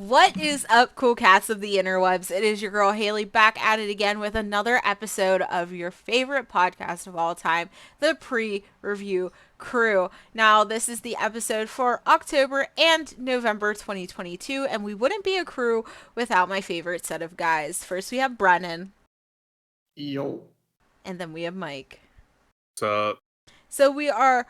What is up, cool cats of the interwebs? It is your girl Haley back at it again with another episode of your favorite podcast of all time, the Pre-Review Crew. Now, this is the episode for October and November 2022, and we wouldn't be a crew without my favorite set of guys. First, we have Brennan, Yo. and then we have Mike. What's up? So we are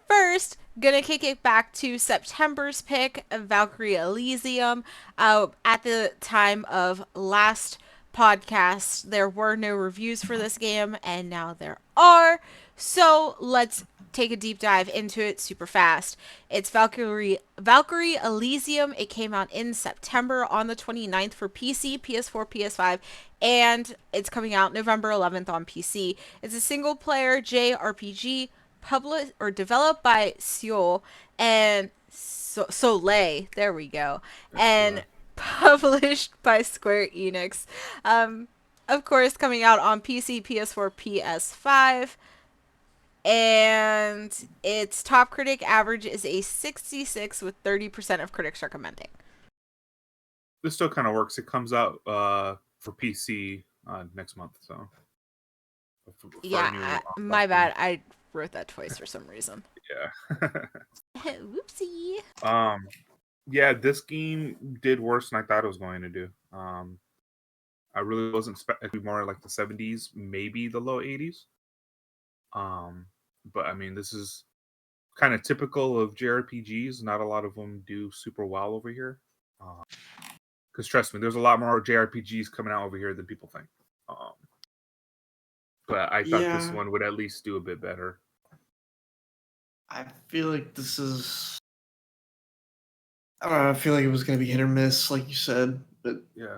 first gonna kick it back to September's pick of Valkyrie Elysium. At the time of last podcast, there were no reviews for this game, and now there are. So let's take a deep dive into it super fast. It's Valkyrie Elysium. It came out in September on the 29th for PC, PS4, PS5, and it's coming out November 11th on PC. It's a single player JRPG published or developed by Seoul and Soleil. There we go. And published by Square Enix. Of course, coming out on PC, PS4, PS5. And its top critic average is a 66 with 30% of critics recommending. This still kind of works. It comes out for PC next month, so. Yeah, my bad. I wrote that twice for some reason. Yeah. Whoopsie. Yeah, this game did worse than I thought it was going to do. I really wasn't expecting more like the 70s, maybe the low 80s. But I mean, this is kind of typical of JRPGs. Not a lot of them do super well over here. Because trust me, there's a lot more JRPGs coming out over here than people think. But I thought this one would at least do a bit better. I feel like this is... I don't know, I feel like it was going to be hit or miss, like you said. But yeah,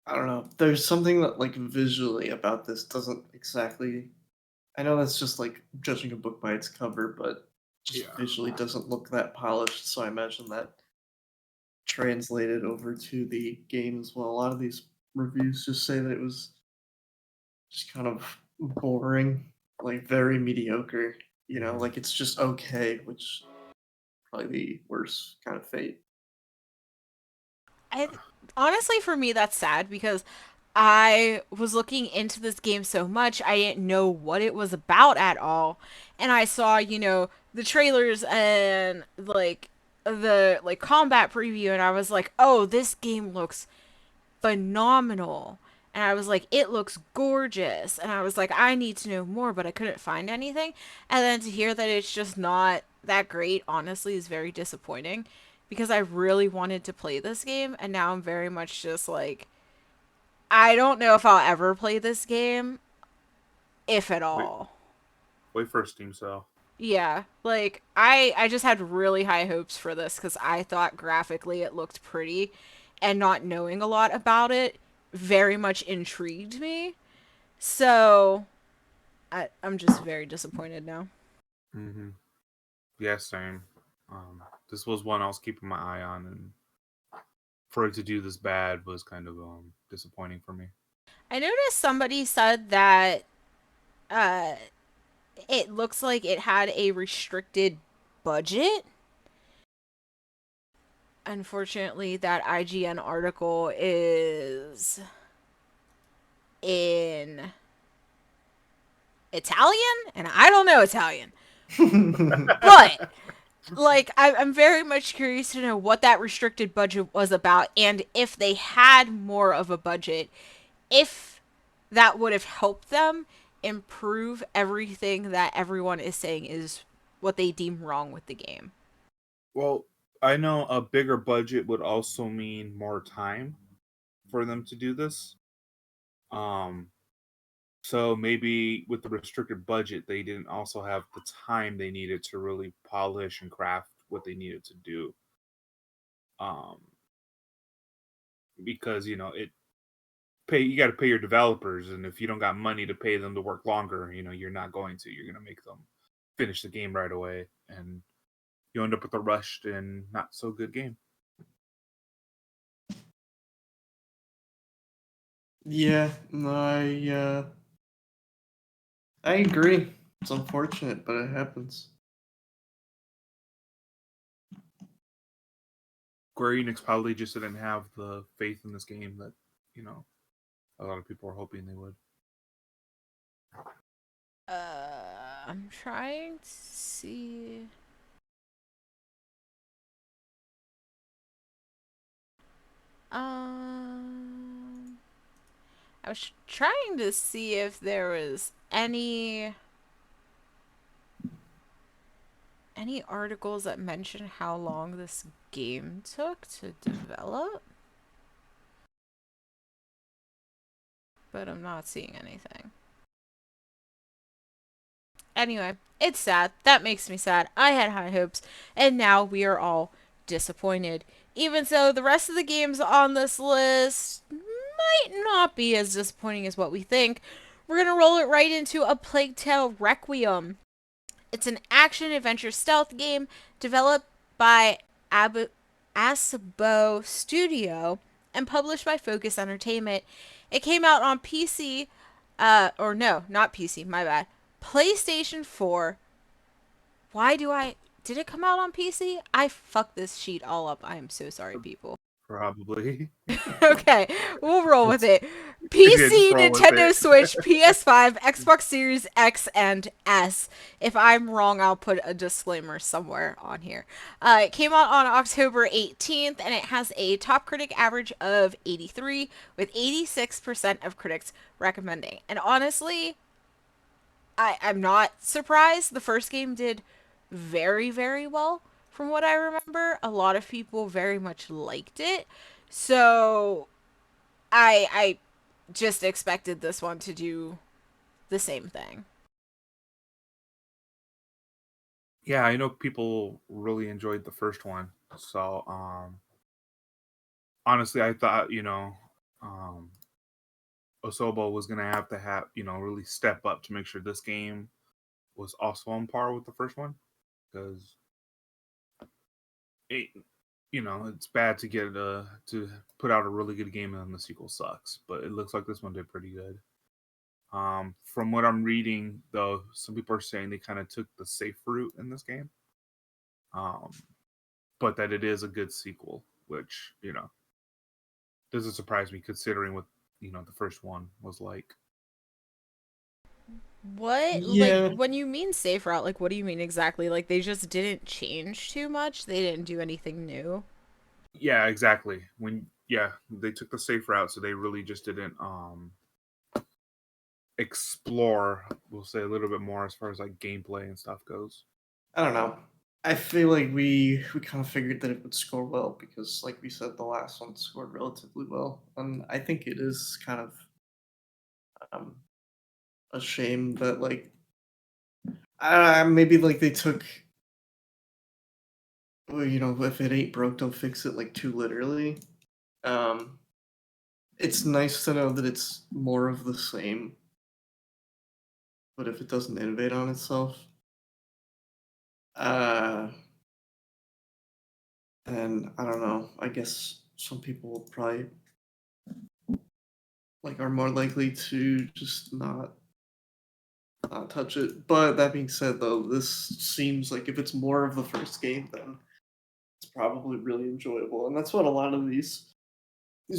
I don't know. There's something that, like, visually about this doesn't exactly... I know that's just, like, judging a book by its cover, but just visually doesn't look that polished. So I imagine that translated over to the game as well. A lot of these reviews just say that it was just kind of boring, like very mediocre, like it's just okay, which probably the worst kind of fate. Honestly, for me, that's sad because I was looking into this game so much, I didn't know what it was about at all. And I saw, the trailers and the combat preview, and I was like, oh, this game looks phenomenal. And I was like, it looks gorgeous. And I was like, I need to know more, but I couldn't find anything. And then to hear that it's just not that great, honestly, is very disappointing because I really wanted to play this game. And now I'm very much just like, I don't know if I'll ever play this game, if at all. Wait for a Steam sale. Yeah, like, I just had really high hopes for this because I thought graphically it looked pretty, and not knowing a lot about it very much intrigued me. So, I'm just very disappointed now. Mm-hmm. Yeah, same. This was one I was keeping my eye on, and for it to do this bad was kind of disappointing for me. I noticed somebody said that uh, it looks like it had a restricted budget. Unfortunately, that IGN article is in Italian, and I don't know Italian. But, like, I'm very much curious to know what that restricted budget was about, and if they had more of a budget, if that would have helped them improve everything that everyone is saying is what they deem wrong with the game. Well, I know a bigger budget would also mean more time for them to do this. So maybe with the restricted budget, they didn't also have the time they needed to really polish and craft what they needed to do. Because you got to pay your developers, and if you don't got money to pay them to work longer, you're not going to. You're going to make them finish the game right away, and you end up with a rushed and not so good game. Yeah, no, I agree. It's unfortunate, but it happens. Square Enix probably just didn't have the faith in this game that, a lot of people were hoping they would. I'm trying to see. I was trying to see if there was any articles that mention how long this game took to develop, but I'm not seeing anything. Anyway, it's sad. That makes me sad. I had high hopes, and now we are all disappointed. Even so, the rest of the games on this list might not be as disappointing as what we think. We're going to roll it right into A Plague Tale Requiem. It's an action-adventure stealth game developed by Asobo Studio and published by Focus Entertainment. It came out on PC, or no, not PC, my bad. PlayStation 4. Did it come out on PC? I fucked this sheet all up. I am so sorry, people. Probably. Okay, we'll roll with it. Yeah, PC, just roll with Nintendo it. Switch, PS5, Xbox Series X and S. If I'm wrong, I'll put a disclaimer somewhere on here. It came out on October 18th, and it has a top critic average of 83, with 86% of critics recommending. And honestly, I'm not surprised. The first game did very, very well. From what I remember, a lot of people very much liked it. So I just expected this one to do the same thing. Yeah, I know people really enjoyed the first one. So, honestly, I thought, Osobo was going to have, really step up to make sure this game was also on par with the first one. Because, it's bad to get to put out a really good game and then the sequel sucks. But it looks like this one did pretty good. From what I'm reading, though, some people are saying they kind of took the safe route in this game. But that it is a good sequel, which, doesn't surprise me considering what, the first one was like. What? Yeah. Like, when you mean safe route, like, what do you mean exactly? Like, they just didn't change too much? They didn't do anything new? Yeah, exactly. They took the safe route, so they really just didn't explore, we'll say, a little bit more as far as like gameplay and stuff goes. I don't know. I feel like we kind of figured that it would score well because, like we said, the last one scored relatively well, and I think it is kind of a shame that maybe like they took, well, if it ain't broke, don't fix it, like too literally. It's nice to know that it's more of the same, but if it doesn't innovate on itself, then I don't know. I guess some people will probably are more likely to just not touch it. But that being said, though, this seems like if it's more of the first game, then it's probably really enjoyable, and that's what a lot of these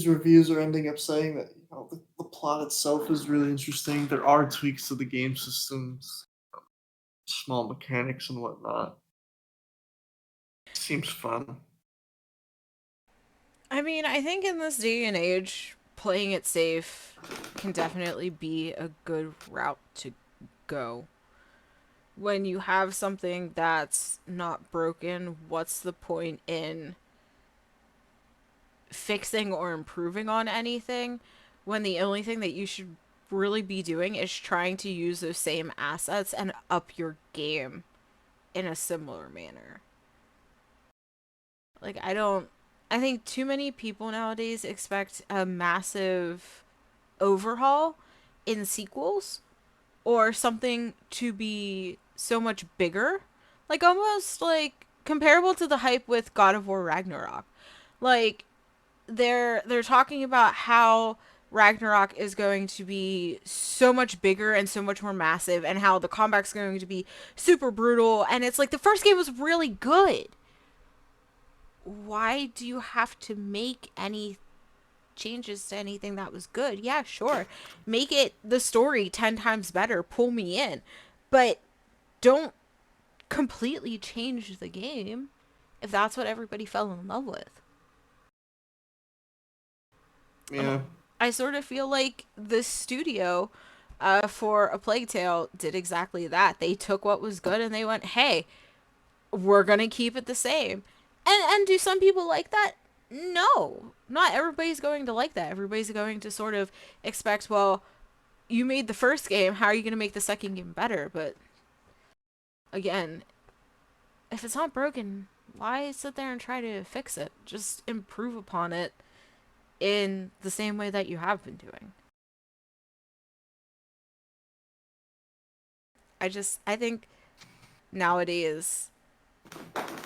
reviews are ending up saying, that the plot itself is really interesting. There are tweaks to the game systems, small mechanics and whatnot. Seems fun. I mean, I think in this day and age, playing it safe can definitely be a good route to go. When you have something that's not broken, what's the point in fixing or improving on anything when the only thing that you should really be doing is trying to use those same assets and up your game in a similar manner? Like, I think too many people nowadays expect a massive overhaul in sequels or something to be so much bigger. Like, almost like comparable to the hype with God of War Ragnarok. Like, they're talking about how Ragnarok is going to be so much bigger and so much more massive, and how the combat's going to be super brutal, and it's like the first game was really good. why do you have to make any changes to anything that was good? Yeah, sure. Make it the story 10 times better. Pull me in. But don't completely change the game if that's what everybody fell in love with. Yeah. I sort of feel like the studio for A Plague Tale did exactly that. They took what was good and they went, hey, we're going to keep it the same. And do some people like that? No. Not everybody's going to like that. Everybody's going to sort of expect, well, you made the first game, how are you going to make the second game better? But again, if it's not broken, why sit there and try to fix it? Just improve upon it in the same way that you have been doing. I think nowadays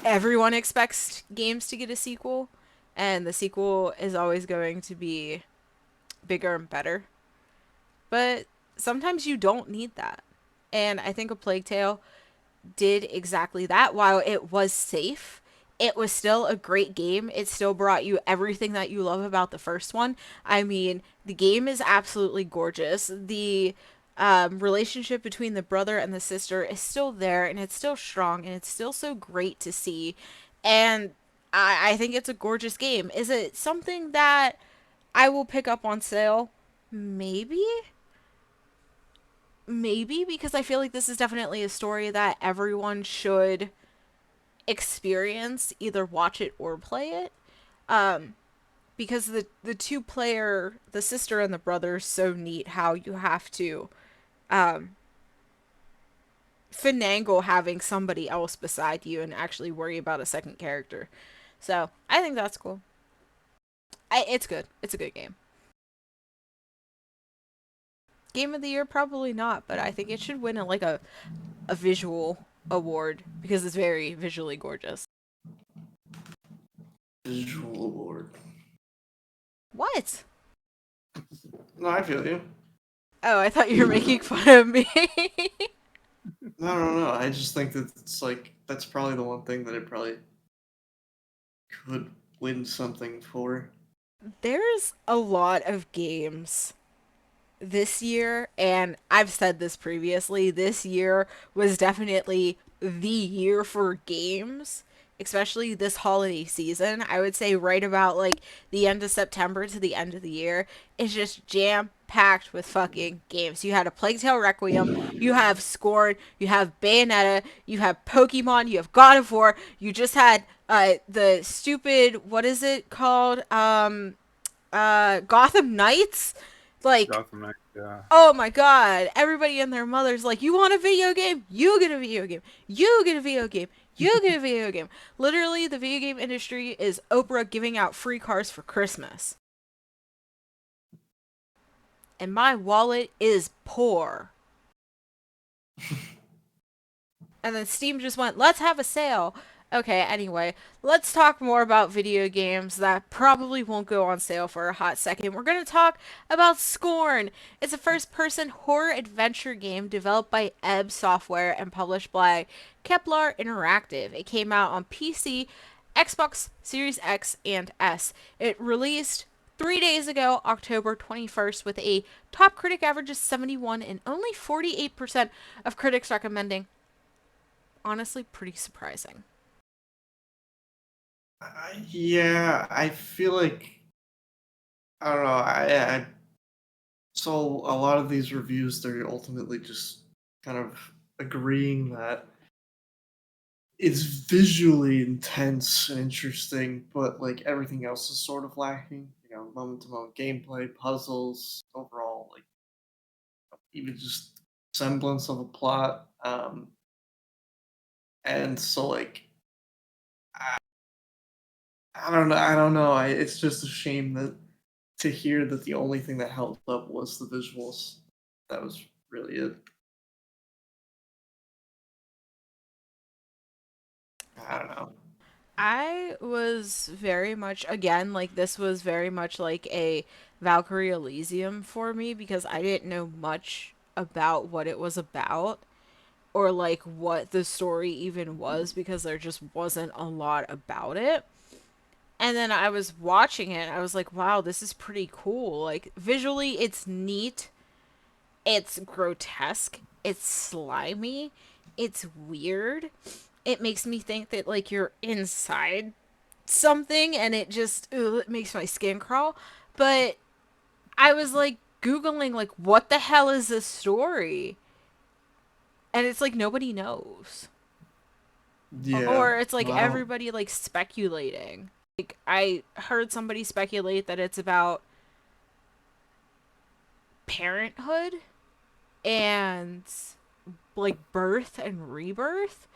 everyone expects games to get a sequel, and the sequel is always going to be bigger and better. But sometimes you don't need that. And I think A Plague Tale did exactly that. While it was safe, it was still a great game. It still brought you everything that you love about the first one. I mean, the game is absolutely gorgeous. The relationship between the brother and the sister is still there, and it's still strong, and it's still so great to see. And I think it's a gorgeous game. Is it something that I will pick up on sale? Maybe. Maybe, because I feel like this is definitely a story that everyone should experience, either watch it or play it. Because the two player, the sister and the brother, is so neat how you have to finagle having somebody else beside you and actually worry about a second character. So I think that's cool. It's good. It's a good game. Game of the year, probably not, but I think it should win a visual award because it's very visually gorgeous. Visual award. What? No, I feel you. Oh, I thought you were making fun of me. No. I just think that it's like that's probably the one thing that it probably could win something for. There's a lot of games this year, and I've said this previously, this year was definitely the year for games, especially this holiday season. I would say right about like the end of September to the end of the year is just jam packed with fucking games. You had a Plague Tale Requiem, you have Scorn, you have Bayonetta, you have Pokemon, you have God of War, you just had the stupid, what is it called? Gotham Knights? Like, Gotham Knight, yeah. oh my god, everybody and their mother's like, you want a video game? You get a video game. You get a video game. You get a video game. Literally, the video game industry is Oprah giving out free cars for Christmas. And my wallet is poor. And then Steam just went, let's have a sale. Okay, anyway, let's talk more about video games that probably won't go on sale for a hot second. We're going to talk about Scorn. It's a first-person horror adventure game developed by Ebb Software and published by Kepler Interactive. It came out on PC, Xbox Series X, and S. It released 3 days ago, October 21st, with a top critic average of 71 and only 48% of critics recommending. Honestly, pretty surprising. Yeah, I feel like I don't know. So a lot of these reviews, they're ultimately just kind of agreeing that it's visually intense and interesting, but like everything else is sort of lacking. You know, moment to moment gameplay, puzzles, overall, like even just semblance of a plot. And so like I don't know. I don't know. It's just a shame that to hear that the only thing that held up was the visuals. That was really it. I don't know. I was very much, again, like, this was very much like a Valkyrie Elysium for me because I didn't know much about what it was about or, like, what the story even was because there just wasn't a lot about it. And then I was watching it. I was like, wow, this is pretty cool. Like, visually, it's neat. It's grotesque. It's slimy. It's weird. It makes me think that, like, you're inside something and it just, it makes my skin crawl. But I was, like, Googling, like, what the hell is this story? And it's like nobody knows. Yeah. Or it's like No, I don't. everybody, like, speculating. Like, I heard somebody speculate that it's about parenthood and like birth and rebirth.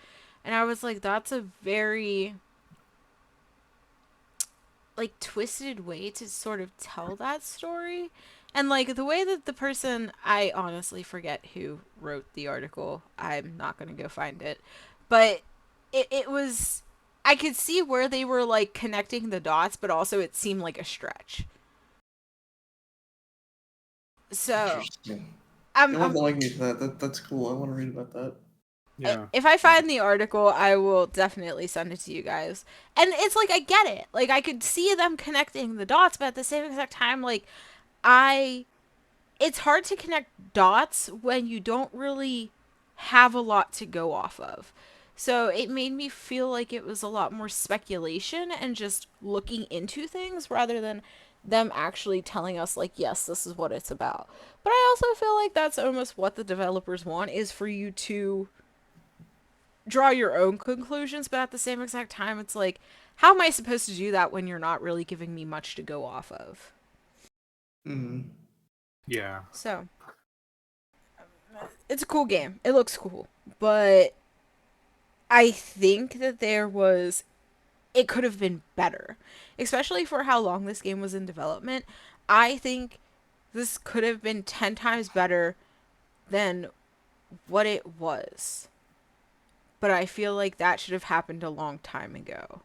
And I was like, that's a very like twisted way to sort of tell that story. And like the way that the person, I honestly forget who wrote the article. I'm not going to go find it. But it was, I could see where they were like connecting the dots, but also it seemed like a stretch. So Interesting. I'm, You want I'm to link me to that? That's cool. I want to read about that. Yeah. if I find the article, I will definitely send it to you guys. And it's like I get it. Like I could see them connecting the dots, but at the same exact time, like I it's hard to connect dots when you don't really have a lot to go off of. So it made me feel like it was a lot more speculation and just looking into things rather than them actually telling us like, yes, this is what it's about. But I also feel like that's almost what the developers want, is for you to draw your own conclusions, but at the same exact time, it's like, how am I supposed to do that when you're not really giving me much to go off of? Mm. Yeah. So, it's a cool game. It looks cool. But I think that it could have been better, especially for how long this game was in development. I think this could have been 10 times better than what it was. But I feel like that should have happened a long time ago.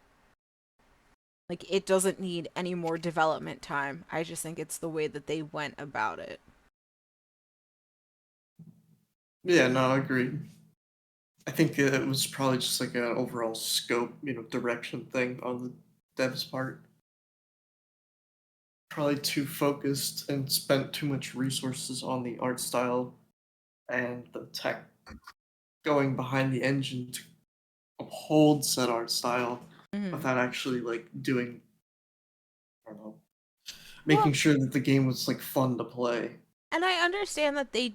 Like, it doesn't need any more development time. I just think it's the way that they went about it. Yeah, no, I agree. I think it was probably just like an overall scope, direction thing on the dev's part. Probably too focused and spent too much resources on the art style and the tech going behind the engine to uphold said art style Mm-hmm. without actually like doing, I don't know, Well, making sure that the game was like fun to play. and I understand that they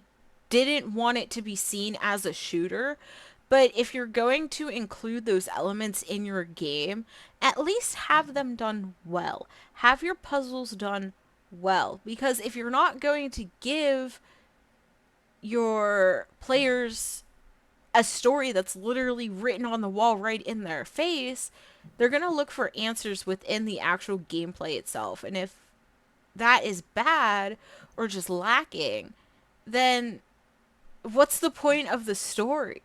didn't want it to be seen as a shooter, but if you're going to include those elements in your game, at least have them done well. Have your puzzles done well. Because if you're not going to give your players a story that's literally written on the wall right in their face, they're going to look for answers within the actual gameplay itself. And if that is bad or just lacking, then what's the point of the story?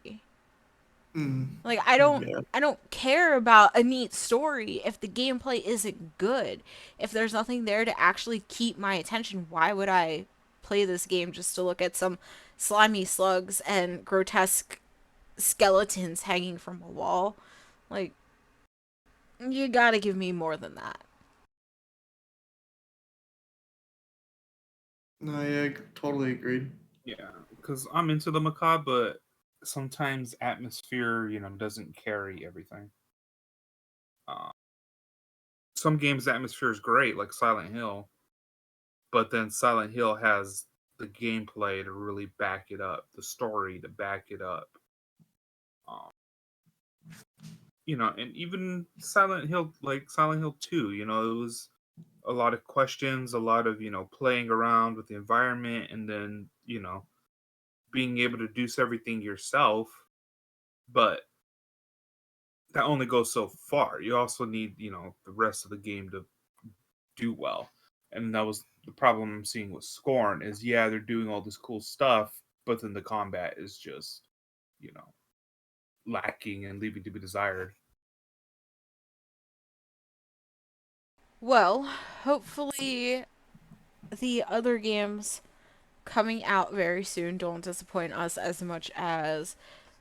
Mm, Like yeah. I don't care about a neat story if the gameplay isn't good. If there's nothing there to actually keep my attention, why would I play this game just to look at some slimy slugs and grotesque skeletons hanging from a wall? Like, you got to give me more than that. No, yeah, I totally agreed. Yeah. Because I'm into the macabre, but sometimes atmosphere, doesn't carry everything. Uh, some games, the atmosphere is great, like Silent Hill, but then Silent Hill has the gameplay to really back it up, the story to back it up. Um, and even Silent Hill, like Silent Hill 2, it was a lot of questions, a lot of, playing around with the environment, and then, being able to do everything yourself. But that only goes so far. You also need, the rest of the game to do well. And that was the problem I'm seeing with Scorn is, yeah, they're doing all this cool stuff, but then the combat is just, you know, lacking and leaving to be desired. Well, hopefully the other games coming out very soon don't disappoint us as much as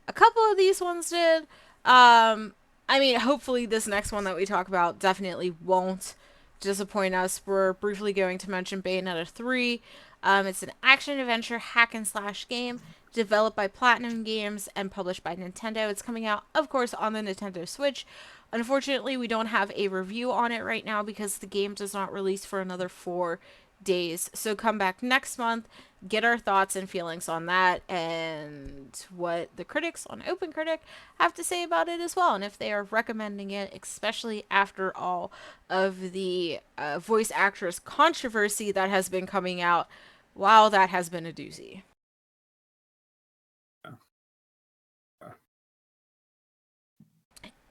a couple of these ones did. Um, I mean, hopefully this next one that we talk about definitely won't disappoint us. We're briefly going to mention Bayonetta 3. It's an action-adventure hack-and-slash game developed by Platinum Games and published by Nintendo. It's coming out, of course, on the Nintendo Switch. Unfortunately, we don't have a review on it right now because the game does not release for another 4 days. So come back next month, get our thoughts and feelings on that and what the critics on Open Critic have to say about it as well, and if they are recommending it, especially after all of the voice actress controversy that has been coming out. Wow, that has been a doozy.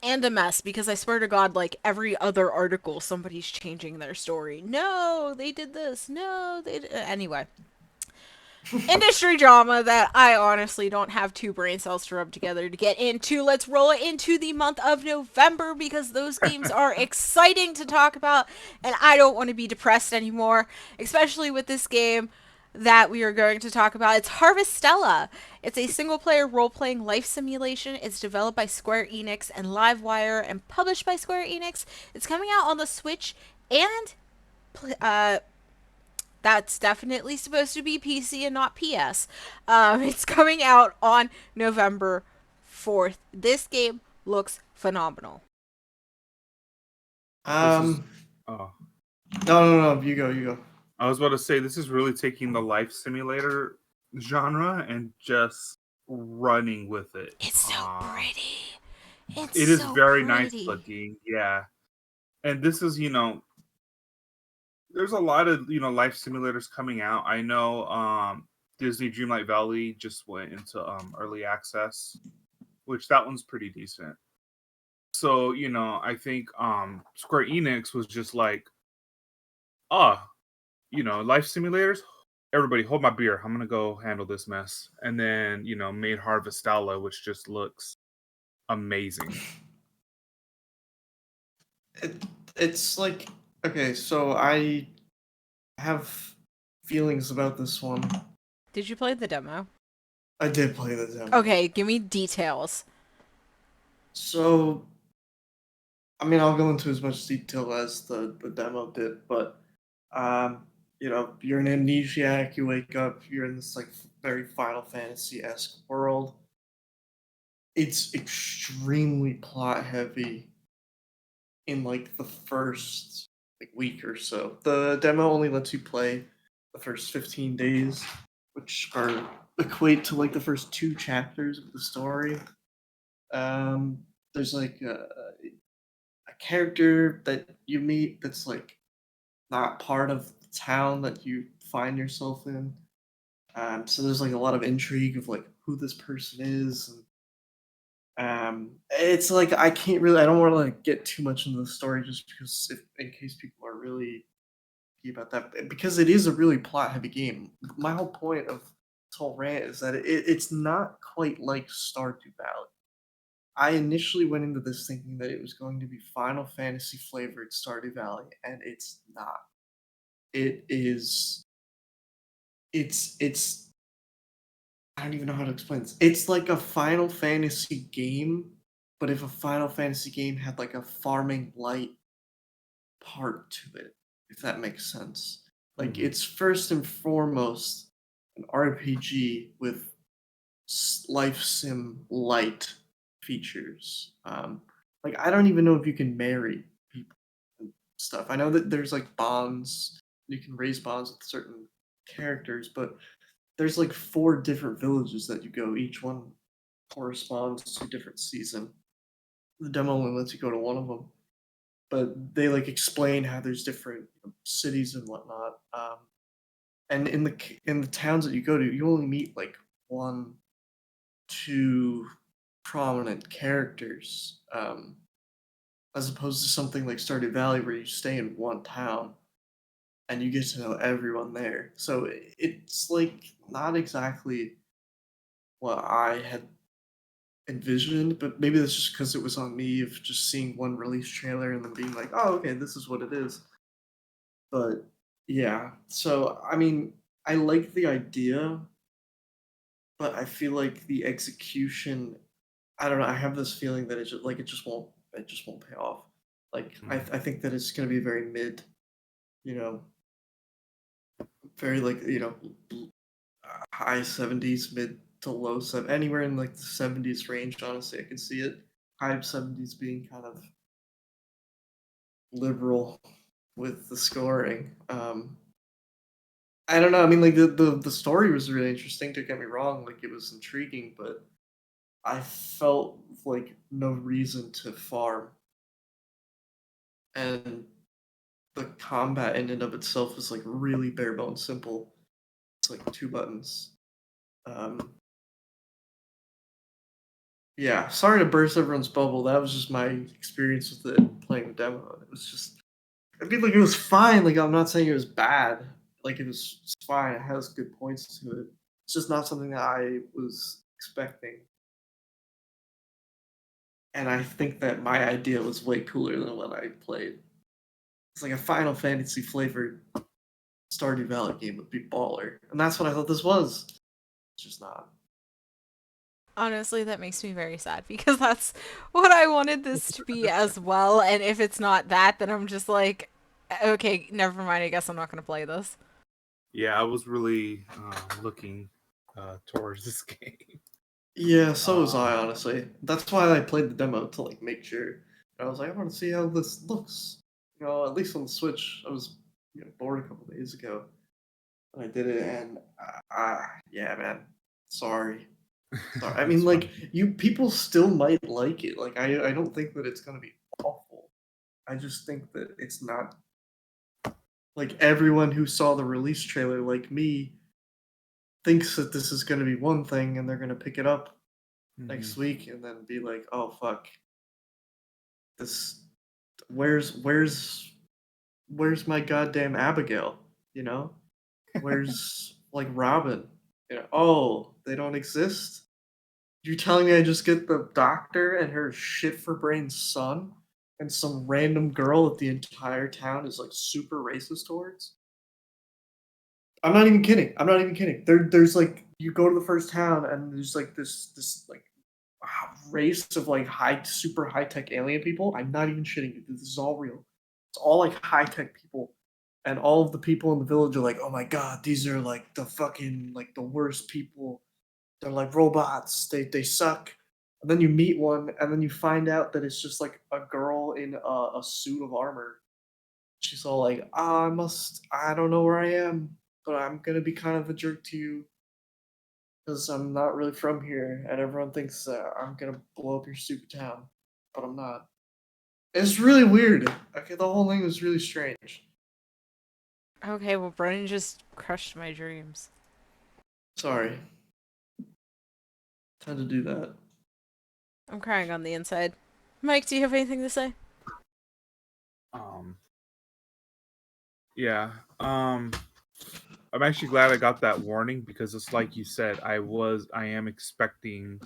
And a mess, because I swear to God, like every other article, somebody's changing their story. No, they did this. No, they did. Anyway. Industry drama that I honestly don't have 2 brain cells to rub together to get into. Let's roll it into the month of November because those games are exciting to talk about, and I don't want to be depressed anymore, especially with this game that we are going to talk about. It's Harvest Stella. It's a single-player role-playing life simulation. It's developed by Square Enix and Livewire and published by Square Enix. It's coming out on the Switch and that's definitely supposed to be PC and not PS. It's coming out on November 4th. This game looks phenomenal. Oh. No. You go. I was about to say, this is really taking the life simulator genre and just running with it. It's so pretty. It is very nice looking. Yeah. And this is, there's a lot of, life simulators coming out. I know Disney Dreamlight Valley just went into early access, which that one's pretty decent. So, I think Square Enix was just like, life simulators, everybody hold my beer. I'm going to go handle this mess. And then, made Harvest Stella, which just looks amazing. It's like, okay, so I have feelings about this one. Did you play the demo? I did play the demo. Okay, give me details. So, I mean, I'll go into as much detail as the demo did, but, you're an amnesiac, you wake up, you're in this, like, very Final Fantasy-esque world. It's extremely plot-heavy in, like, the first week or so. The demo only lets you play the first 15 days, which are equate to, like, the first 2 chapters of the story. There's, like, a character that you meet that's, like, not part of the town that you find yourself in. So there's, like, a lot of intrigue of, like, who this person is, and it's like I don't want to like get too much into the story just because in case people are really about that, because it is a really plot heavy game. My whole point of this whole rant is that it's not quite like Stardew Valley. I initially went into this thinking that it was going to be Final Fantasy flavored Stardew Valley, and it's not. It is. It's I don't even know how to explain this. It's like a Final Fantasy game, but if a Final Fantasy game had like a farming light part to it, if that makes sense. Like it's first and foremost an RPG with life sim light features. Like I don't even know if you can marry people and stuff. I know that there's like bonds, you can raise bonds with certain characters, but there's like 4 different villages that you go. Each one corresponds to a different season. The demo only lets you go to one of them, but they like explain how there's different cities and whatnot. And in the towns that you go to, you only meet like 1, 2 prominent characters, as opposed to something like Stardew Valley where you stay in one town and you get to know everyone there. So it's like not exactly what I had envisioned, but maybe that's just because it was on me of just seeing one release trailer and then being like, oh, okay, this is what it is. But yeah, so I mean, I like the idea, but I feel like the execution, I don't know, I have this feeling that it just won't it just won't pay off. Like I think that it's going to be very mid, you know, very like high 70s, mid to low 7, anywhere in like the 70s range. Honestly, I can see it. High 70s being kind of liberal with the scoring. I don't know. I mean, like the story was really interesting. Don't get me wrong. Like it was intriguing, but I felt like no reason to farm, and the combat in and of itself is like really bare bones simple. It's like two buttons. Um, yeah, sorry to burst everyone's bubble. That was just my experience with it playing the demo. It was just, I mean, like it was fine. Like I'm not saying it was bad. Like it was fine. It has good points to it. It's just not something that I was expecting. And I think that my idea was way cooler than what I played. It's like a Final Fantasy flavored Stardew Valley game would be baller, and that's what I thought this was. It's just not. Honestly, that makes me very sad because that's what I wanted this to be as well. And if it's not that, then I'm just like, okay, never mind. I guess I'm not going to play this. Yeah, I was really looking towards this game. Yeah, so was I honestly. That's why I played the demo to like make sure. And I was like, I want to see how this looks. You know, at least on the Switch. I was bored a couple days ago, and I did it, and yeah, man. Sorry. Sorry. I mean, like you people still might like it. Like I don't think that it's gonna be awful. I just think that it's not like everyone who saw the release trailer, like me, thinks that this is gonna be one thing, and they're gonna pick it up next week, and then be like, "Oh fuck, this. Where's my goddamn Abigail? You know, where's like Robin? Oh, they don't exist. You're telling me I just get the doctor and her shit for brain son and some random girl that the entire town is like super racist towards? I'm not even kidding. I'm not even kidding. There's like you go to the first town and there's like this like race of like super high tech alien people. I'm not even shitting you. This is all real. It's all like high tech people, and all of the people in the village are like, oh my god, these are like the fucking like the worst people. They're like robots. They suck. And then you meet one, and then you find out that it's just like a girl in a suit of armor. She's all like, I don't know where I am, but I'm gonna be kind of a jerk to you because I'm not really from here, and everyone thinks I'm gonna blow up your stupid town, but I'm not. It's really weird. Okay, the whole thing was really strange. Okay, well, Brennan just crushed my dreams. Sorry. Had to do that. I'm crying on the inside. Mike, do you have anything to say? Yeah. I'm actually glad I got that warning because it's like you said, I am expecting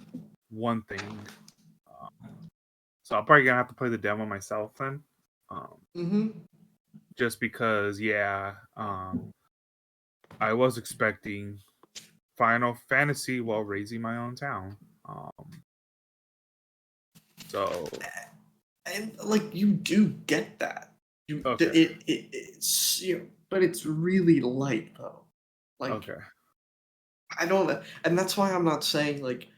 one thing. So I'm probably gonna have to play the demo myself then. Just because, yeah, I was expecting Final Fantasy while raising my own town. So, and like you do get that. It's but it's really light though. Like okay. I don't, and that's why I'm not saying like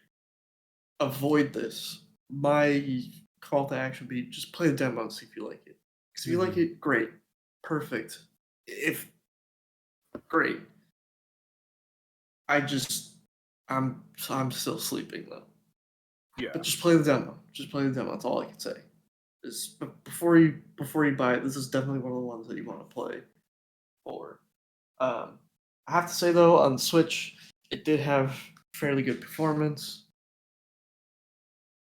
avoid this. My call to action would be just play the demo and see if you like it. Because if you like it, great, perfect. If great, I'm still sleeping though. Yeah. But just play the demo. Just play the demo. That's all I can say. Before you buy it, this is definitely one of the ones that you want to play for. I have to say though, on Switch, it did have fairly good performance.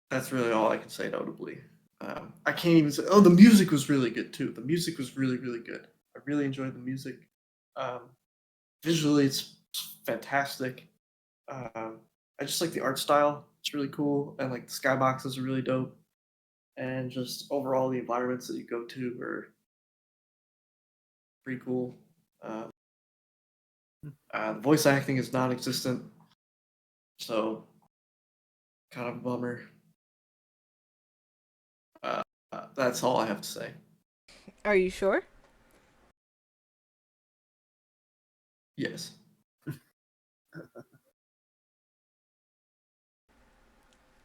That's really all I can say notably. I can't even say. Oh, the music was really good too. The music was really, really good. I really enjoyed the music. Visually, it's fantastic. I just like the art style. It's really cool, and like the skyboxes are really dope. And just overall, the environments that you go to are pretty cool. The voice acting is non-existent, so kind of a bummer. That's all I have to say. Are you sure? Yes.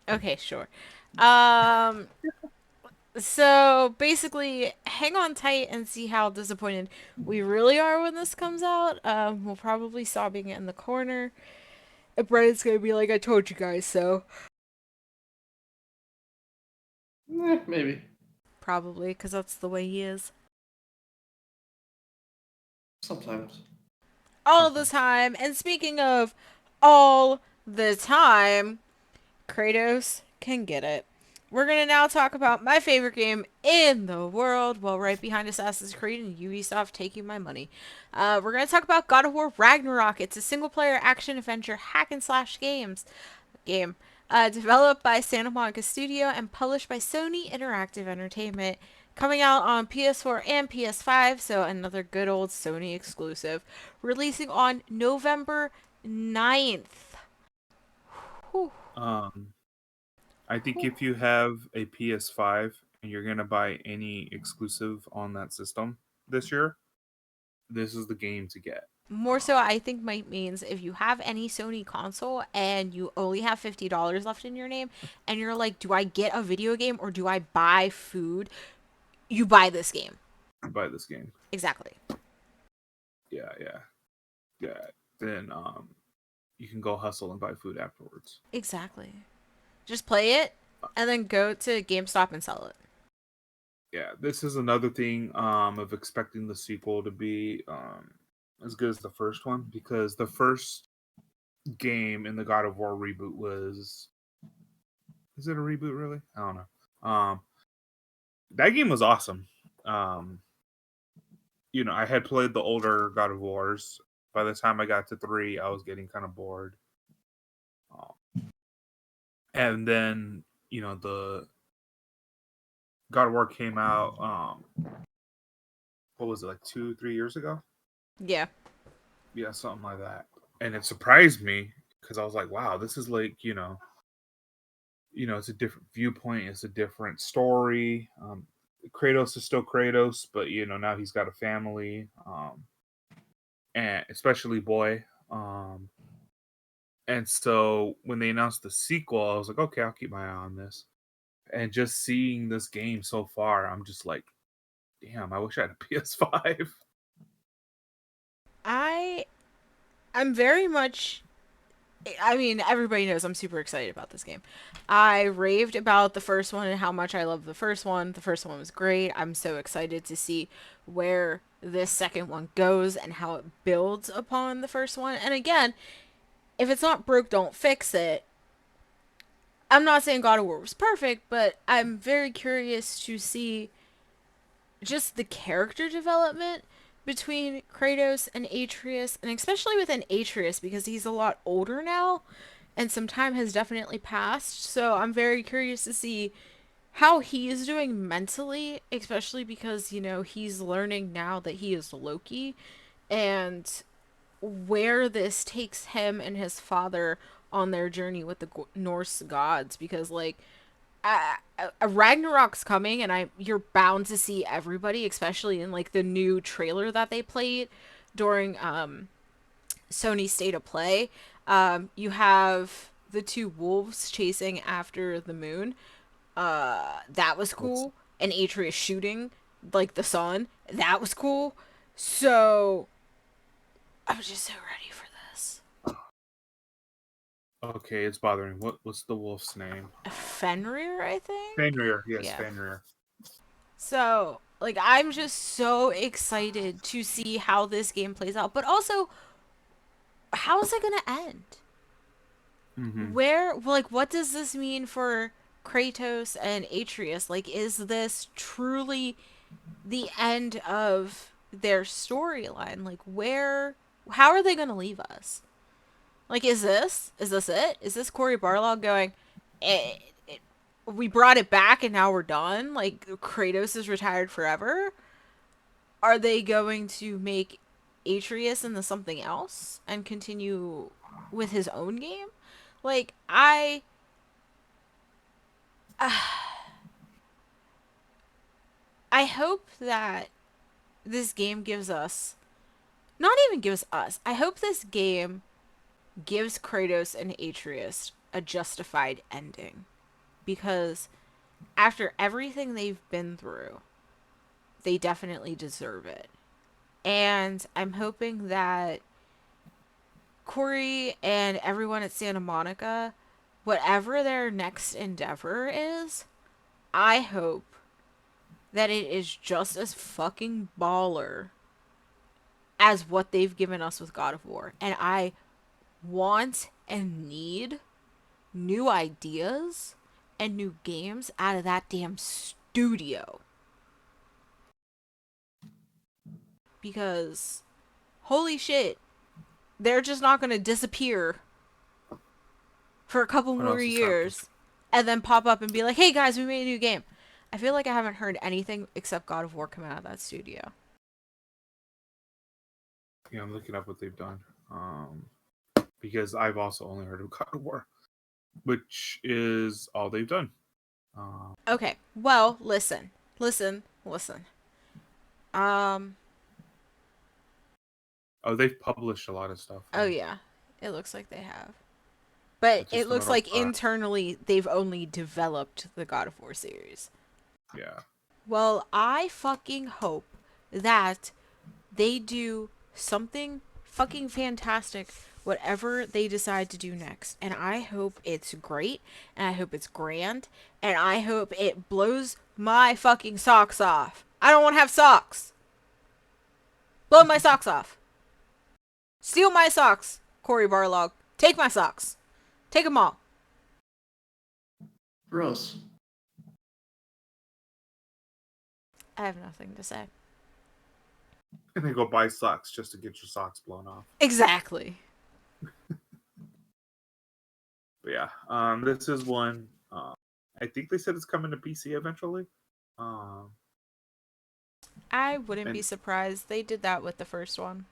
Okay, sure. Um, so basically, hang on tight and see how disappointed we really are when this comes out. We'll probably sobbing in the corner. And Brennan's gonna be like, "I told you guys so." Maybe. Probably, because that's the way he is. Sometimes. All the time. And speaking of all the time, Kratos can get it. We're going to now talk about my favorite game in the world. Well, right behind Assassin's Creed and Ubisoft taking my money. We're going to talk about God of War Ragnarok. It's a single player action adventure hack and slash game. Developed by Santa Monica Studio and published by Sony Interactive Entertainment. Coming out on PS4 and PS5, so another good old Sony exclusive. Releasing on November 9th. Whew. I think if you have a PS5 and you're gonna buy any exclusive on that system this year, this is the game to get. More so, I think might means if you have any Sony console and you only have $50 left in your name, and you're like, do I get a video game or do I buy food? You buy this game. Buy this game. Exactly. Yeah. Then you can go hustle and buy food afterwards. Exactly. Just play it and then go to GameStop and sell it. Yeah, this is another thing of expecting the sequel to be as good as the first one, because the first game in the God of War reboot was, is it a reboot really? I don't know. That game was awesome. I had played the older God of Wars. By the time I got to 3, I was getting kind of bored. And then, the God of War came out, what was it, like 2-3 years ago? Yeah. Yeah, something like that. And it surprised me because I was like, wow, this is like, it's a different viewpoint. It's a different story. Kratos is still Kratos, but, now he's got a family, and especially boy. And so when they announced the sequel, I was like, okay, I'll keep my eye on this. And just seeing this game so far, I'm just like, damn, I wish I had a PS5. I'm very much, I mean, everybody knows I'm super excited about this game. I raved about the first one and how much I love the first one. The first one was great. I'm so excited to see where this second one goes and how it builds upon the first one. And again, if it's not broke, don't fix it. I'm not saying God of War was perfect, but I'm very curious to see just the character development between Kratos and Atreus, and especially within Atreus because he's a lot older now and some time has definitely passed. So I'm very curious to see how he is doing mentally, especially because, he's learning now that he is Loki, and where this takes him and his father on their journey with the Norse gods, because like a Ragnarok's coming, and you're bound to see everybody, especially in like the new trailer that they played during Sony State of Play. You have the two wolves chasing after the moon. That was cool, and Atreus shooting like the sun. That was cool. So I'm just so ready for this. Okay, it's bothering. What's the wolf's name? Fenrir, I think. Fenrir. Yes, Yeah. Fenrir. So, like, I'm just so excited to see how this game plays out, but also, how is it gonna end? Mm-hmm. What does this mean for Kratos and Atreus? Like, is this truly the end of their storyline? Like, how are they gonna leave us? Like, is this it? Is this Cory Barlog going, we brought it back and now we're done? Like, Kratos is retired forever? Are they going to make Atreus into something else and continue with his own game? Like, I hope that this game gives us, not even gives us, I hope this game gives Kratos and Atreus a justified ending. Because after everything they've been through, they definitely deserve it. And I'm hoping that Corey and everyone at Santa Monica, whatever their next endeavor is, I hope that it is just as fucking baller as what they've given us with God of War. And I want and need new ideas and new games out of that damn studio. Because, holy shit, they're just not going to disappear for a couple What more else has happened? years and then pop up and be like, hey guys, we made a new game. I feel like I haven't heard anything except God of War come out of that studio. Yeah, I'm looking up what they've done. Because I've also only heard of God of War, which is all they've done. Okay, well, listen. Um, Oh, they've published a lot of stuff. oh yeah, it looks like they have. But I it just don't looks know. like internally they've only developed the God of War series. Yeah. Well, I fucking hope that they do something fucking fantastic whatever they decide to do next. And I hope it's great, and I hope it's grand, and I hope it blows my fucking socks off. I don't want to have socks. Blow my socks off. Steal my socks, Cory Barlog. Take my socks. Take them all. Gross. I have nothing to say. And they go buy socks just to get your socks blown off. Exactly. But yeah, this is one. I think they said it's coming to PC eventually. I wouldn't be And surprised. They did that with the first one.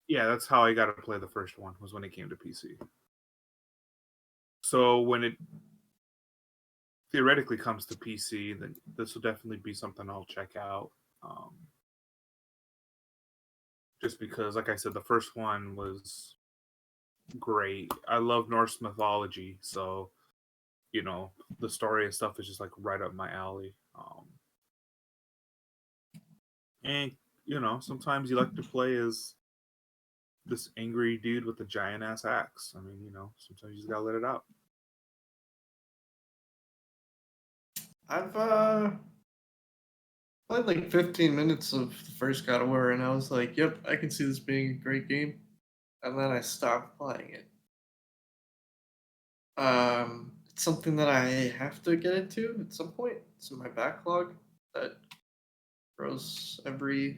yeah, that's how I got to play the first one, was when it came to PC. So when it theoretically comes to PC, then this will definitely be something I'll check out. Just because, like I said, the first one was great. I love Norse mythology, so the story and stuff is just like right up my alley. And sometimes you like to play as this angry dude with a giant ass axe. I mean, sometimes you just gotta let it out. I've played like 15 minutes of the first God of War, and I was like, "Yep, I can see this being a great game." And then I stopped playing it. It's something that I have to get into at some point. It's in my backlog that grows ever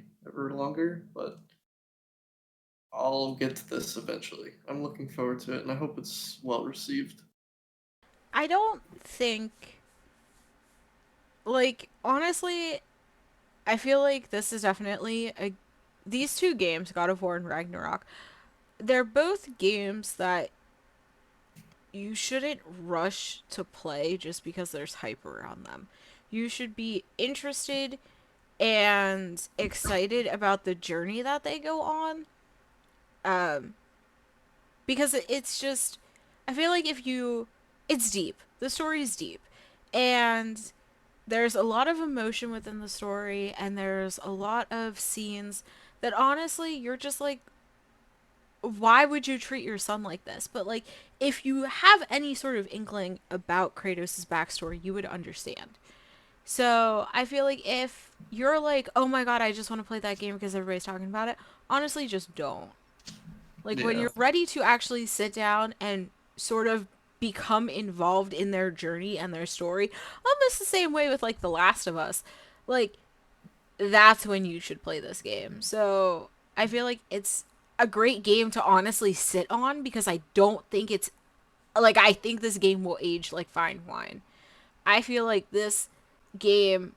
longer, but I'll get to this eventually. I'm looking forward to it, and I hope it's well received. I don't think, like, honestly, I feel like this is definitely a. These two games, God of War and Ragnarok, they're both games that you shouldn't rush to play just because there's hype around them. You should be interested and excited about the journey that they go on. Um, because it's just, I feel like it's deep. The story is deep. And there's a lot of emotion within the story, and there's a lot of scenes that honestly, you're just like, why would you treat your son like this? But like, if you have any sort of inkling about Kratos' backstory, you would understand. So I feel like if you're like, oh my god, I just want to play that game because everybody's talking about it, honestly, just don't. Like, when Yeah. you're ready to actually sit down and sort of become involved in their journey and their story, almost the same way with like The Last of Us, like, that's when you should play this game. So I feel like it's a great game to honestly sit on, because I don't think it's like, I think this game will age like fine wine. I feel like this game,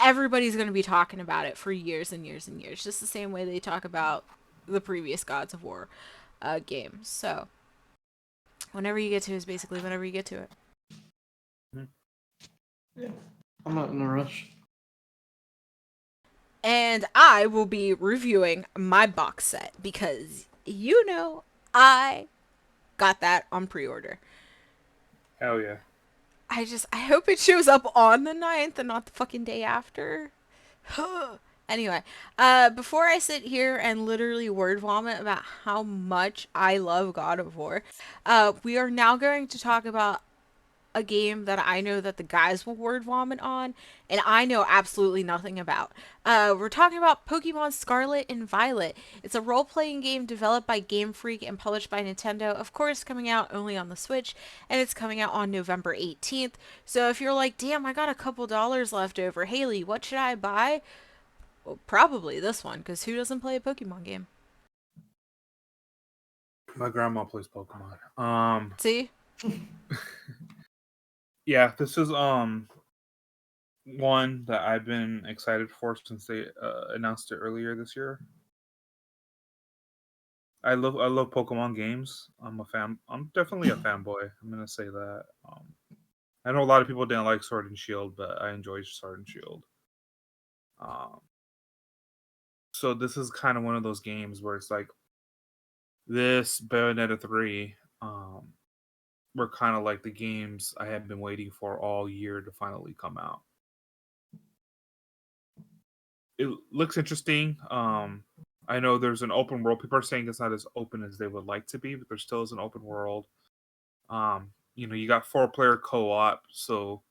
everybody's going to be talking about it for years and years and years, just the same way they talk about the previous Gods of War games. So whenever you get to it is basically whenever you get to it. Yeah. I'm not in a rush. And I will be reviewing my box set because I got that on pre-order. Hell yeah. I hope it shows up on the 9th and not the fucking day after. Anyway, before I sit here and literally word vomit about how much I love God of War, we are now going to talk about a game that I know that the guys will word vomit on, and I know absolutely nothing about. We're talking about Pokemon Scarlet and Violet. It's a role playing game developed by Game Freak and published by Nintendo, of course, coming out only on the Switch, and it's coming out on November 18th. So if you're like, damn, I got a couple dollars left over, Haley, what should I buy? Well, probably this one, because who doesn't play a Pokemon game? My grandma plays Pokemon. See? Yeah, this is one that I've been excited for since they announced it earlier this year. I love Pokemon games. I'm a fan. I'm definitely a fanboy. I'm gonna say that. I know a lot of people didn't like Sword and Shield, but I enjoyed Sword and Shield. Um, so this is kind of one of those games where it's like this Bayonetta 3 were kind of like the games I had been waiting for all year to finally come out. It looks interesting. I know there's an open world. People are saying it's not as open as they would like to be, but there still is an open world. You got 4-player co-op, so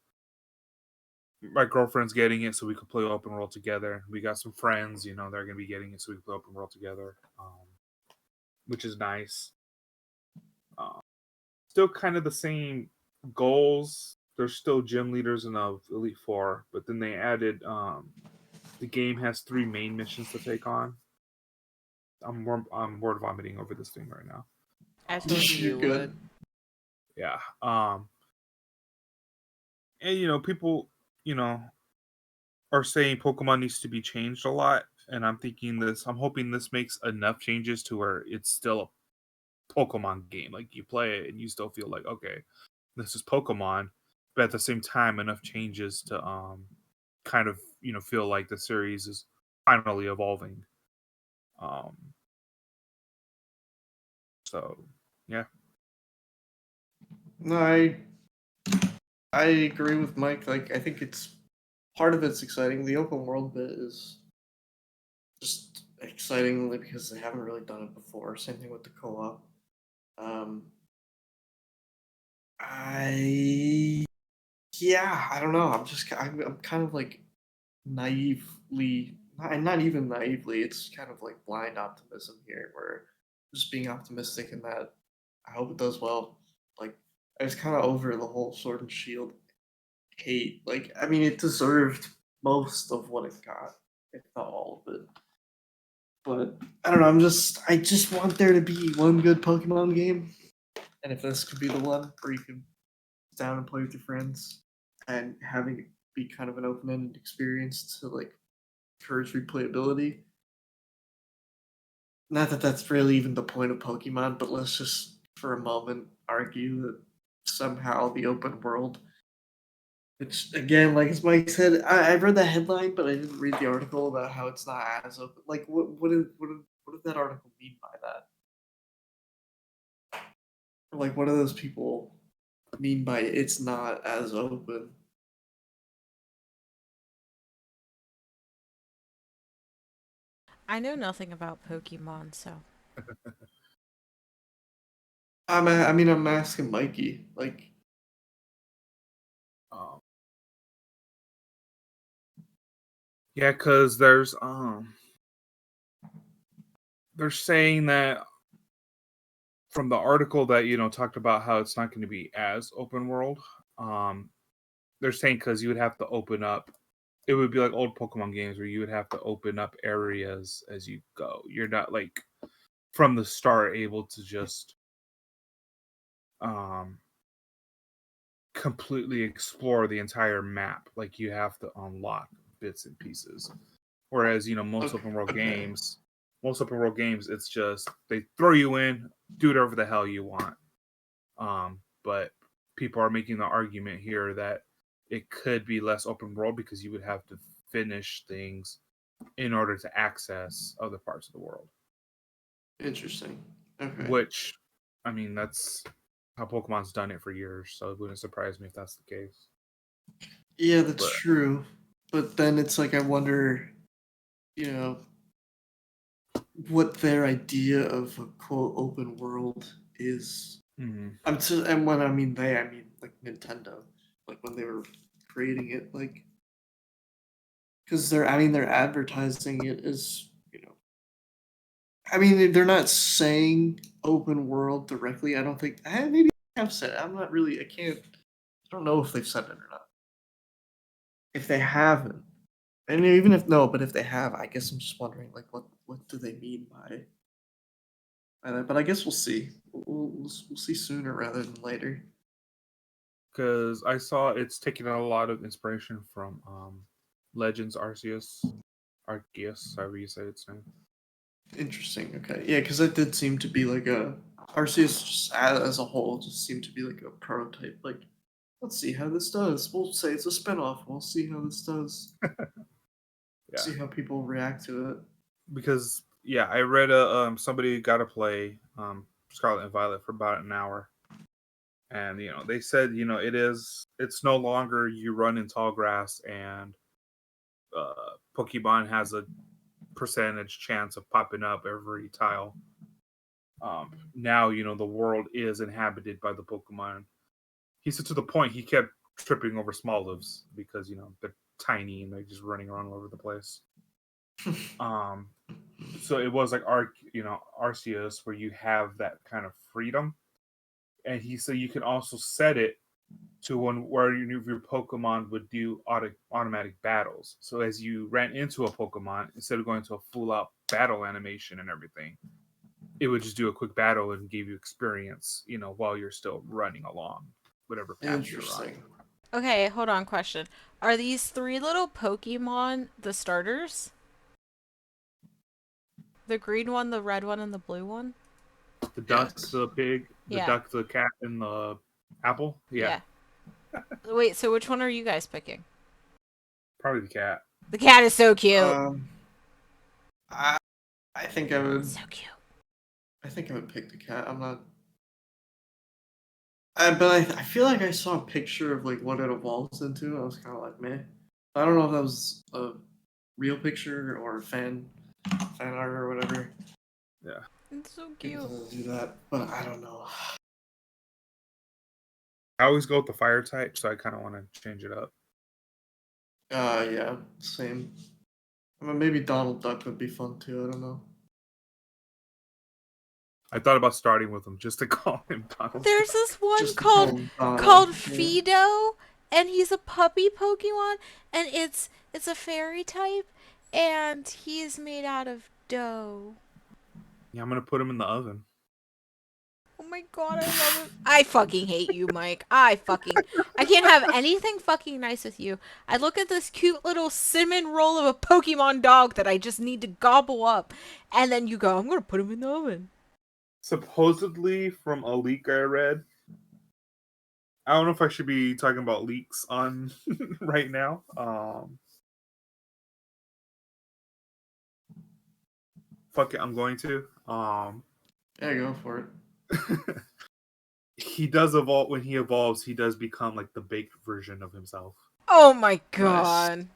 my girlfriend's getting it, so we could play open world together. We got some friends, they're gonna be getting it, so we can play open world together, which is nice. Still kind of the same goals. There's still gym leaders in the Elite Four, but then they added the game has 3 main missions to take on. I'm word vomiting over this thing right now. I told you You're you good. would. Yeah. And people, are saying Pokemon needs to be changed a lot, and I'm hoping this makes enough changes to where it's still a Pokemon game. Like you play it and you still feel like, okay, this is Pokemon, but at the same time enough changes to kind of, feel like the series is finally evolving. Um so yeah. No, I agree with Mike. Like, I think it's part of it's exciting. The open world bit is just exciting because they haven't really done it before. Same thing with the co-op. Um, I I don't know. I'm kind of like naively, not even naively. It's kind of like blind optimism here, where just being optimistic in that I hope it does well. Like I was kind of over the whole Sword and Shield hate. Like I mean, it deserved most of what it got, if not all of it. But I don't know. I just want there to be one good Pokemon game, and if this could be the one where you can sit down and play with your friends, and having it be kind of an open-ended experience to like encourage replayability. Not that that's really even the point of Pokemon, but let's just for a moment argue that somehow the open world, which again, like as Mike said, I read that headline, but I didn't read the article about how it's not as open. Like, what did that article mean by that? Like, what do those people mean by it's not as open? I know nothing about Pokemon, so. I'm asking Mikey. Like, Um, yeah, because they're saying that from the article that talked about how it's not going to be as open world. Um, they're saying because you would have to open up. It would be like old Pokemon games where you would have to open up areas as you go. You're not like from the start able to just um completely explore the entire map. Like you have to unlock bits and pieces. Whereas okay. most open world games, it's just they throw you in, do whatever the hell you want. But people are making the argument here that it could be less open world because you would have to finish things in order to access other parts of the world. Interesting. Okay. Which, I mean, that's how Pokemon's done it for years, so it wouldn't surprise me if that's the case. Yeah, that's But- true. But then it's like I wonder, what their idea of a quote open world is. And when I mean they, I mean like Nintendo, like when they were creating it, like because they're advertising it as they're not saying open world directly. I don't think maybe they have said it. I'm not really. I don't know if they've said it or not. If they haven't, and even if no, but if they have, I guess I'm just wondering like what do they mean by that? But I guess we'll see. We'll see sooner rather than later. Because I saw it's taking a lot of inspiration from Legends Arceus, however you say its name. Interesting. Okay. Yeah, because that did seem to be like Arceus just as a whole just seemed to be like a prototype. Like, let's see how this does. We'll say it's a spinoff. We'll see how this does. Yeah. See how people react to it. Because I read somebody got to play Scarlet and Violet for about an hour, and they said it's no longer you run in tall grass and Pokemon has a percentage chance of popping up every tile. Now the world is inhabited by the Pokemon. He said to the point he kept tripping over small lives because they're tiny and they're just running around all over the place. So it was like Arceus where you have that kind of freedom, and he said you can also set it to one where your Pokemon would do automatic battles. So as you ran into a Pokemon, instead of going to a full out battle animation and everything, it would just do a quick battle and give you experience, while you're still running along whatever path you're on. Okay, hold on, question. Are these 3 little Pokemon the starters? The green one, the red one, and the blue one? The duck, the pig, the Yeah. duck, the cat, and the apple? Yeah. Wait, so which one are you guys picking? Probably the cat. The cat is so cute. I think I would. So cute. I think I would pick the cat. I'm not. But I feel like I saw a picture of like what it evolves into. I was kind of like, meh. I don't know if that was a real picture or fan art or whatever. Yeah. It's so People cute. do that, but I don't know. I always go with the fire type, so I kind of want to change it up. Yeah, same. Maybe Donald Duck would be fun too. I don't know. I thought about starting with him just to call him Donald. There's this one Just called Fido, and he's a puppy Pokemon, and it's a fairy type, and he's made out of dough. Yeah, I'm gonna put him in the oven. Oh my god, I love it. I fucking hate you, Mike. I can't have anything fucking nice with you. I look at this cute little cinnamon roll of a Pokemon dog that I just need to gobble up, and then you go, I'm gonna put him in the oven. Supposedly, from a leak I read, I don't know if I should be talking about leaks on right now. Fuck it, I'm going to. Yeah, go for it. He does evolve. When he evolves, he does become like the baked version of himself. Oh my god. Nice.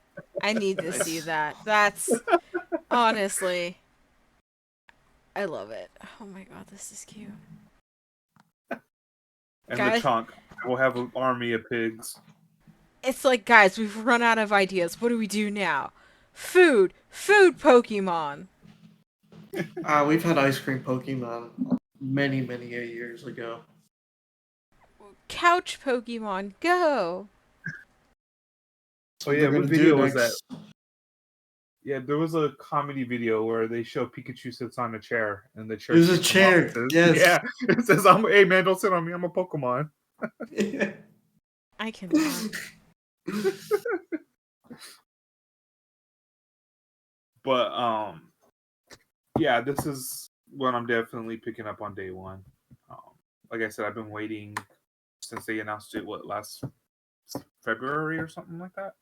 I need to see that. That's honestly, I love it. Oh my god, this is cute. And Guys, Lechonk will have an army of pigs. it's like, guys, we've run out of ideas. What do we do now? Food Pokemon. We've had ice cream Pokemon many years ago. Couch Pokemon, go. Oh yeah, what video was that? Yeah, there was a comedy video where they show Pikachu sits on a chair and the chair. There's a chair. Yes. Yeah, it says, "Hey man, don't sit on me. I'm a Pokemon." I cannot. But yeah, this is what I'm definitely picking up on day one. Like I said, I've been waiting since they announced it. Last February or something like that.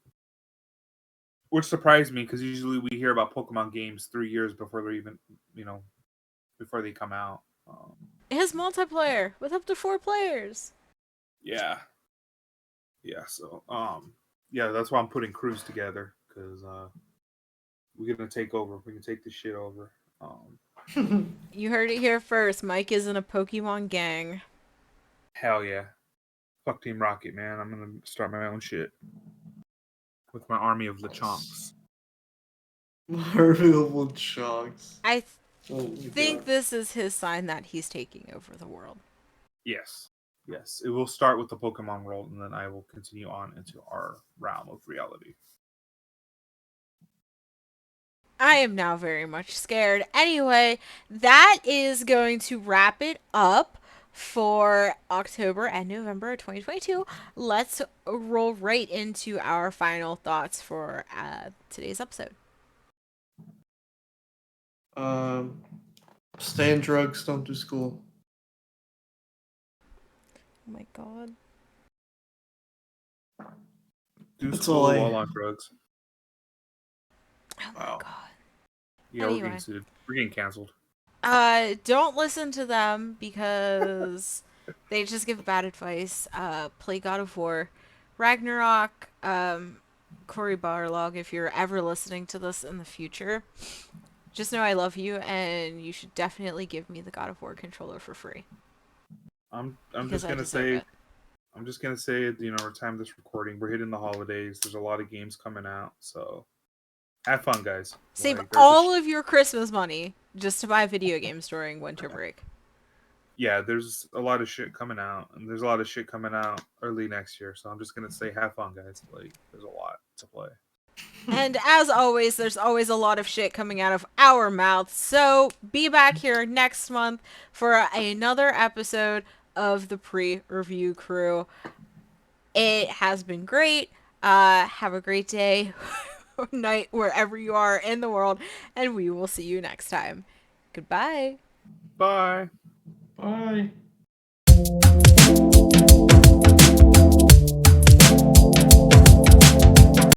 which surprised me because usually we hear about Pokemon games 3 years before they're even, before they come out. It has multiplayer with up to 4 players. Yeah. So, yeah, that's why I'm putting crews together because we're gonna take over. We can take this shit over. You heard it here first. Mike is in a Pokemon gang. Hell yeah. Fuck Team Rocket, man. I'm gonna start my own shit with my army of Lechonks. Marvel chunks. I Oh my think God. this is his sign that he's taking over the world. Yes. It will start with the Pokemon world, and then I will continue on into our realm of reality. I am now very much scared. Anyway, that is going to wrap it up for October and November 2022. Let's roll right into our final thoughts for today's episode. Stay in drugs, don't do school. Oh my god. Do That's school all while on drugs. Oh my Wow. god. Yeah, Anyway. we're getting sued. We're getting canceled. Don't listen to them because they just give bad advice. Play God of War, Ragnarok, Cory Barlog. If you're ever listening to this in the future, just know I love you, and you should definitely give me the God of War controller for free. I'm Because just I gonna deserve say, it. I'm just gonna say, our time of this recording, we're hitting the holidays. There's a lot of games coming out, so have fun, guys. Save Like, all of your Christmas money just to buy video games during winter break. yeah, there's a lot of shit coming out, and there's a lot of shit coming out early next year. So I'm just gonna say, have fun, guys. Like, there's a lot to play. And as always, there's always a lot of shit coming out of our mouths. So be back here next month for another episode of the pre-review crew. It has been great. Have a great day or night wherever you are in the world, and we will see you next time. Goodbye. Bye.